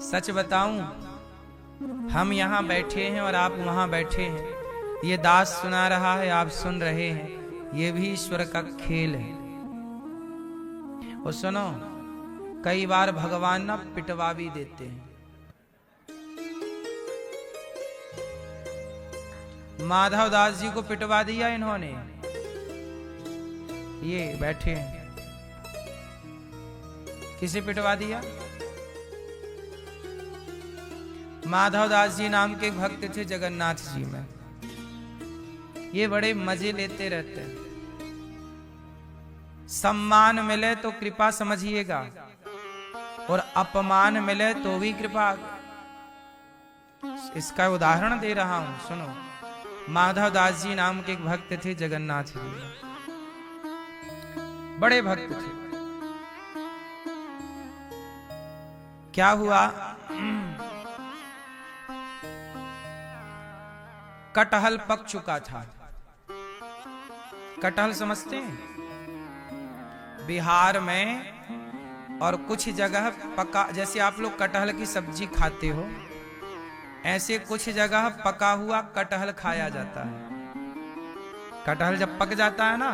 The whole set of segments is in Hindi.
सच बताऊं, हम यहाँ बैठे हैं और आप वहां बैठे हैं। ये दास सुना रहा है, आप सुन रहे हैं। ये भी ईश्वर का खेल है। और सुनो, कई बार भगवान ना पिटवा भी देते हैं। माधव दास जी को पिटवा दिया इन्होंने, ये बैठे हैं। किसे पिटवा दिया? माधव दास जी नाम के एक भक्त थे जगन्नाथ जी में। ये बड़े मजे लेते रहते हैं। सम्मान मिले तो कृपा समझिएगा, और अपमान मिले तो भी कृपा। इसका उदाहरण दे रहा हूं, सुनो। माधव दास जी नाम के एक भक्त थे जगन्नाथ जी, बड़े भक्त थे। क्या हुआ, कटहल पक चुका था। कटहल समझते हैं? बिहार में और कुछ जगह पका, जैसे आप लोग कटहल की सब्जी खाते हो, ऐसे कुछ जगह पका हुआ कटहल खाया जाता है। कटहल जब पक जाता है ना,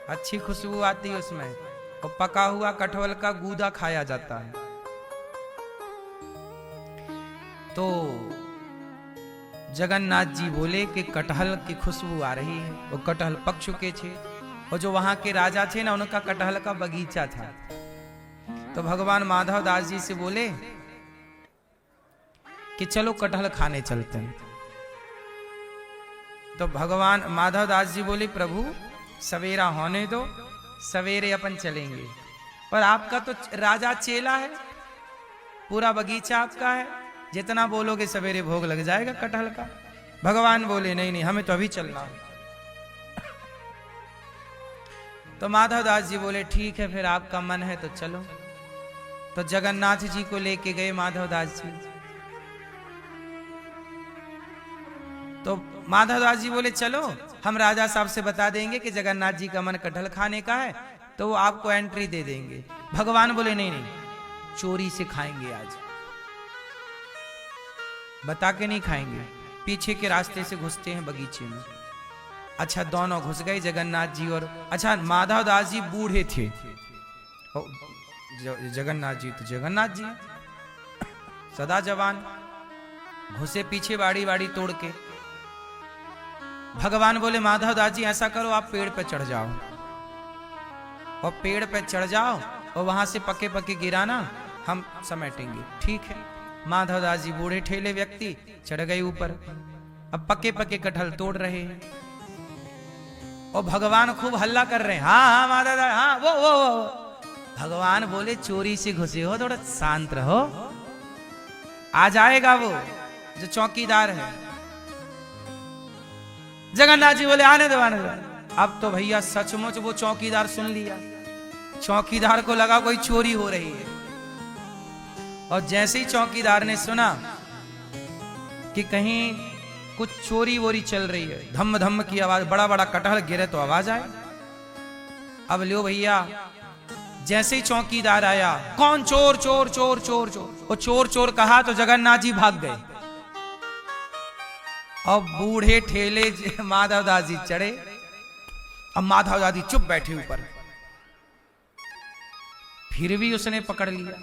अच्छी खुशबू आती है उसमें, और पका हुआ कटहल का गूदा खाया जाता है। तो जगन्नाथ जी बोले कि कटहल की खुशबू आ रही है। वो कटहल पक चुके थे, और जो वहां के राजा थे ना, उनका कटहल का बगीचा था। तो भगवान माधव दास जी से बोले कि चलो कटहल खाने चलते हैं। तो भगवान माधव दास जी बोले, प्रभु सवेरा होने दो, सवेरे अपन चलेंगे। पर आपका तो राजा चेला है, पूरा बगीचा आपका है, जितना बोलोगे सवेरे भोग लग जाएगा कटहल का। भगवान बोले नहीं नहीं, हमें तो अभी चलना है। तो माधव दास जी बोले ठीक है, फिर आपका मन है तो चलो। तो जगन्नाथ जी को लेके गए माधव दास जी। तो माधव दास जी बोले चलो, हम राजा साहब से बता देंगे कि जगन्नाथ जी का मन कटहल खाने का है, तो वो आपको एंट्री दे देंगे। भगवान बोले नहीं नहीं, चोरी से खाएंगे आज, बता के नहीं खाएंगे। पीछे के रास्ते से घुसते हैं बगीचे में। अच्छा, दोनों घुस गए, जगन्नाथ जी और, अच्छा माधव दास जी बूढ़े थे, जगन्नाथ जी तो जगन्नाथ जी सदा जवान। घुसे पीछे बाड़ी बाड़ी तोड़ के। भगवान बोले माधव दास जी ऐसा करो, आप पेड़ पे चढ़ जाओ, और पेड़ पे चढ़ जाओ, और वहां से पके पके गिराना, हम समेटेंगे। ठीक है। माधव दास जी बूढ़े ठेले व्यक्ति चढ़ गए ऊपर। अब पके पके कटहल तोड़ रहे हैं, और भगवान खूब हल्ला कर रहे हैं, हाँ हाँ माधव दास, हाँ वो। भगवान बोले चोरी से घुसे हो, थोड़ा शांत रहो, आ जाएगा वो जो चौकीदार है। जगन्नाथ जी बोले आने दो आने दो। अब तो भैया सचमुच वो चौकीदार सुन लिया। चौकीदार को लगा कोई चोरी हो रही है, और जैसे ही चौकीदार ने सुना कि कहीं कुछ चोरी वोरी चल रही है, धम धम की आवाज, बड़ा बड़ा कटहल गिरे तो आवाज आए। अब लो भैया, जैसे ही चौकीदार आया, कौन चोर चोर चोर चोर चोर, वो चोर चोर कहा तो जगन्नाथ जी भाग गए। अब बूढ़े ठेले माधव दास जी चढ़े। अब माधव दास जी चुप बैठे ऊपर। फिर भी उसने पकड़ लिया,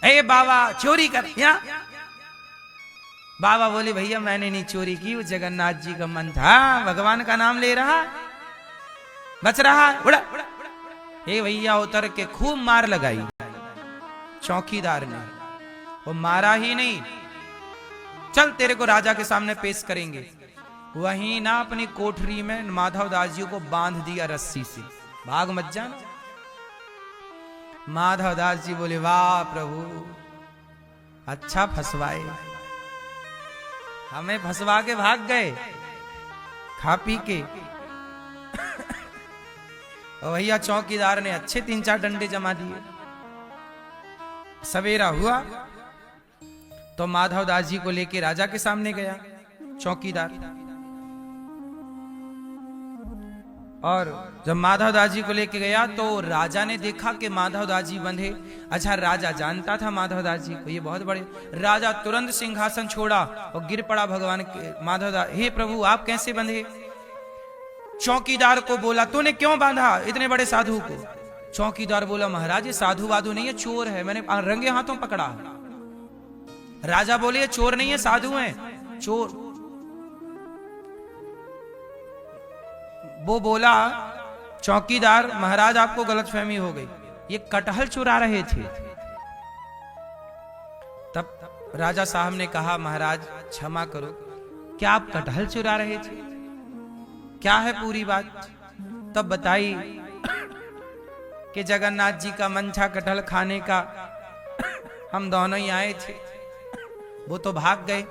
ए बाबा चोरी कर यहाँ। बाबा बोले भैया मैंने नहीं चोरी की, वो जगन्नाथ जी का मन था, भगवान का नाम ले रहा, बच रहा। उड़ा ए भैया उतर के खूब मार लगाई चौकीदार ने। वो मारा ही नहीं, चल तेरे को राजा के सामने पेश करेंगे। वहीं ना अपनी कोठरी में माधव दास जी को बांध दिया रस्सी से, भाग मत जाना। माधव दास जी बोले वाह प्रभु, अच्छा फंसवाए, हमें फंसवा के भाग गए खा पी के। और भैया चौकीदार ने अच्छे 3-4 डंडे जमा दिए। सवेरा हुआ तो माधव दास जी को लेके राजा के सामने गया चौकीदार। और जब माधवदास जी को लेके गया तो राजा ने देखा कि माधवदास जी बंधे। अच्छा, राजा जानता था माधवदास जी को, ये बहुत बड़े। राजा तुरंत सिंहासन छोड़ा और गिर पड़ा भगवान के माधवदास, हे प्रभु आप कैसे बंधे? चौकीदार को बोला तूने क्यों बांधा इतने बड़े साधु को? चौकीदार बोला महाराज ये साधु वाधु नहीं है, चोर है, मैंने रंगे हाथों पकड़ा। राजा बोले ये चोर नहीं है, साधु है, चोर। वो बोला चौकीदार महाराज आपको गलतफहमी हो गई, ये कटहल चुरा रहे थे। तब राजा साहब ने कहा महाराज क्षमा करो, क्या आप कटहल चुरा रहे थे? क्या है पूरी बात? तब बताई कि जगन्नाथ जी का मन था कटहल खाने का, हम दोनों ही आए थे, वो तो भाग गए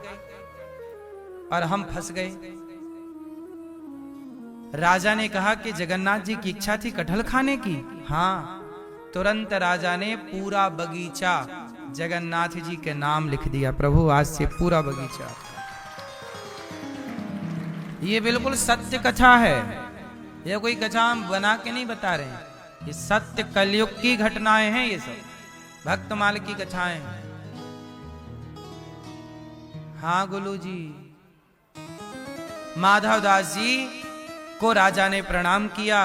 और हम फंस गए। राजा ने कहा कि जगन्नाथ जी की इच्छा थी कटहल खाने की। हाँ, तुरंत राजा ने पूरा बगीचा जगन्नाथ जी के नाम लिख दिया। प्रभु आज से पूरा बगीचा। ये बिल्कुल सत्य कथा है, ये कोई कथा हम बना के नहीं बता रहे हैं, ये सत्य कलयुग की घटनाएं हैं, ये सब भक्तमाल की कथाएं हैं। हाँ गुरु जी, माधवदास जी को राजा ने प्रणाम किया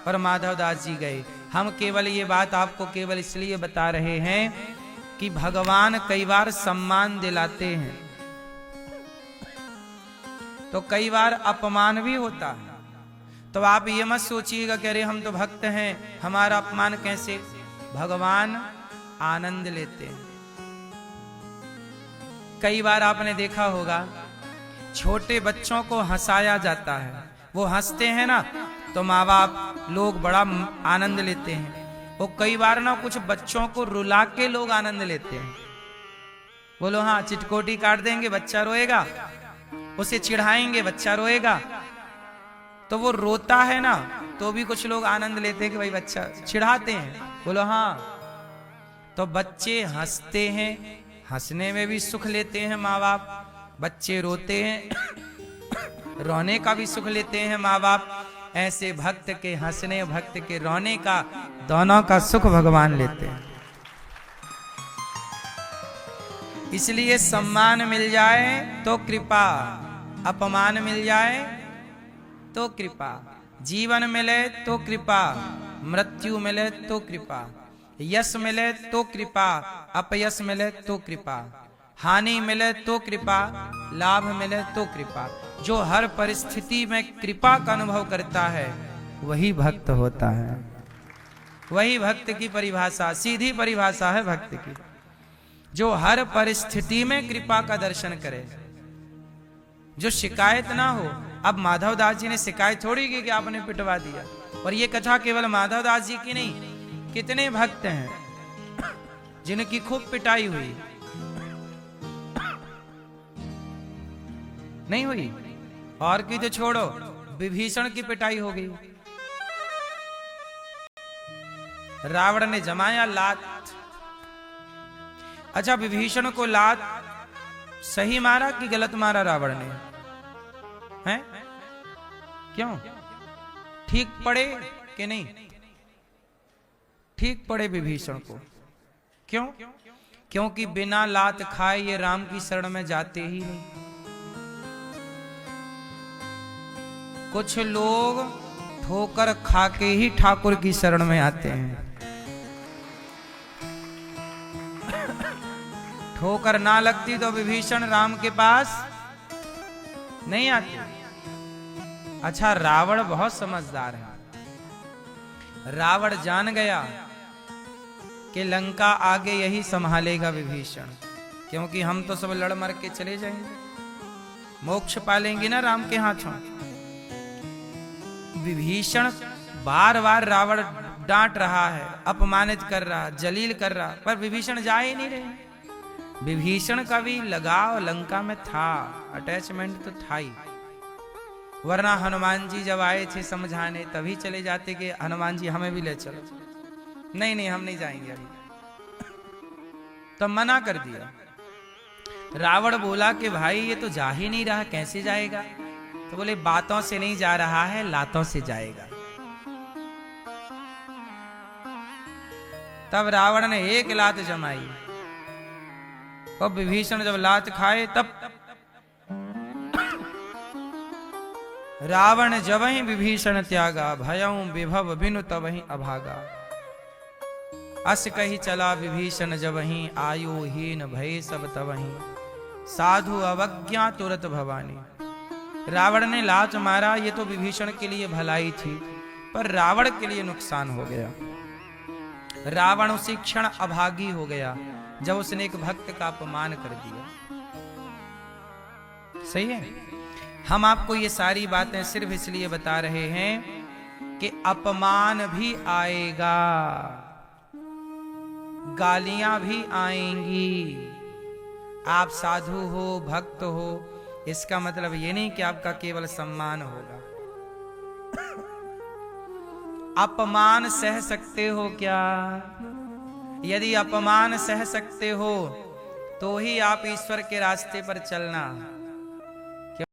और माधवदास जी गए। हम केवल ये बात आपको केवल इसलिए बता रहे हैं कि भगवान कई बार सम्मान दिलाते हैं तो कई बार अपमान भी होता है। तो आप ये मत सोचिएगा कि अरे हम तो भक्त हैं, हमारा अपमान कैसे? भगवान आनंद लेते हैं। कई बार आपने देखा होगा छोटे बच्चों को हंसाया जाता है, वो हंसते हैं ना तो माँ बाप लोग बड़ा आनंद लेते हैं। वो कई बार ना कुछ बच्चों को रुला के लोग आनंद लेते हैं। बोलो हाँ, चिटकोटी काट देंगे बच्चा रोएगा, उसे चिढ़ाएंगे बच्चा रोएगा, तो वो रोता है ना तो भी कुछ लोग आनंद लेते हैं कि भाई बच्चा, चिढ़ाते हैं। बोलो हाँ, तो बच्चे हंसते हैं, हंसने में भी सुख लेते हैं माँ बाप, बच्चे रोते हैं रोने का भी सुख लेते हैं माँ बाप। ऐसे भक्त के हंसने भक्त के रोने का दोनों का सुख भगवान लेते हैं। इसलिए सम्मान मिल जाए तो कृपा, अपमान मिल जाए तो कृपा, जीवन मिले तो कृपा, मृत्यु मिले तो कृपा, यश मिले तो कृपा, अपयश मिले तो कृपा, हानि मिले तो कृपा, लाभ मिले तो कृपा। जो हर परिस्थिति में कृपा का अनुभव करता है वही भक्त होता है। वही भक्त की परिभाषा, सीधी परिभाषा है भक्त की, जो हर परिस्थिति में कृपा का दर्शन करे, जो शिकायत ना हो। अब माधवदास जी ने शिकायत थोड़ी की कि आपने पिटवा दिया। और ये कथा केवल माधवदास जी की नहीं, कितने भक्त हैं जिनकी खूब पिटाई हुई, नहीं हुई? और की तो छोड़ो, विभीषण की पिटाई हो गई। रावण ने जमाया लात। अच्छा, विभीषण को लात सही मारा कि गलत मारा रावण ने? हैं? क्यों? ठीक पड़े कि नहीं? ठीक पड़े विभीषण को। क्यों? क्योंकि बिना लात खाए ये राम की शरण में जाते ही नहीं। कुछ लोग ठोकर खा के ही ठाकुर की शरण में आते हैं। ठोकर ना लगती तो विभीषण राम के पास नहीं आते। अच्छा, रावण बहुत समझदार है। रावण जान गया कि लंका आगे यही संभालेगा विभीषण, क्योंकि हम तो सब लड़ मर के चले जाएंगे, मोक्ष पालेंगे ना राम के हाथों। विभीषण बार बार रावण डांट रहा है, अपमानित कर रहा, जलील कर रहा, पर विभीषण जा ही नहीं रहे। विभीषण का भी लगाव लंका में था, अटैचमेंट तो था ही, वरना हनुमान जी जब आए थे समझाने तभी चले जाते कि हनुमान जी हमें भी ले चलो। नहीं नहीं, हम नहीं जाएंगे अभी, तो मना कर दिया। रावण बोला कि भाई ये तो जा ही नहीं रहा, कैसे जाएगा? तो बोले बातों से नहीं जा रहा है, लातों से जाएगा। तब रावण ने एक लात जमाई और विभीषण जब लात खाए तब रावण जबहि विभीषण त्यागा, भयउ विभव बिनु तबहि अभागा। अस कही चला विभीषण जबहि, आयुहीन भय सब तबहि, साधु अवज्ञा तुरत भवानी। रावण ने लात मारा, ये तो विभीषण के लिए भलाई थी, पर रावण के लिए नुकसान हो गया। रावण उसी क्षण अभागी हो गया जब उसने एक भक्त का अपमान कर दिया। सही है। हम आपको ये सारी बातें सिर्फ इसलिए बता रहे हैं कि अपमान भी आएगा, गालियां भी आएंगी। आप साधु हो, भक्त हो, इसका मतलब ये नहीं कि आपका केवल सम्मान होगा। अपमान सह सकते हो क्या? यदि अपमान सह सकते हो तो ही आप ईश्वर के रास्ते पर चलना।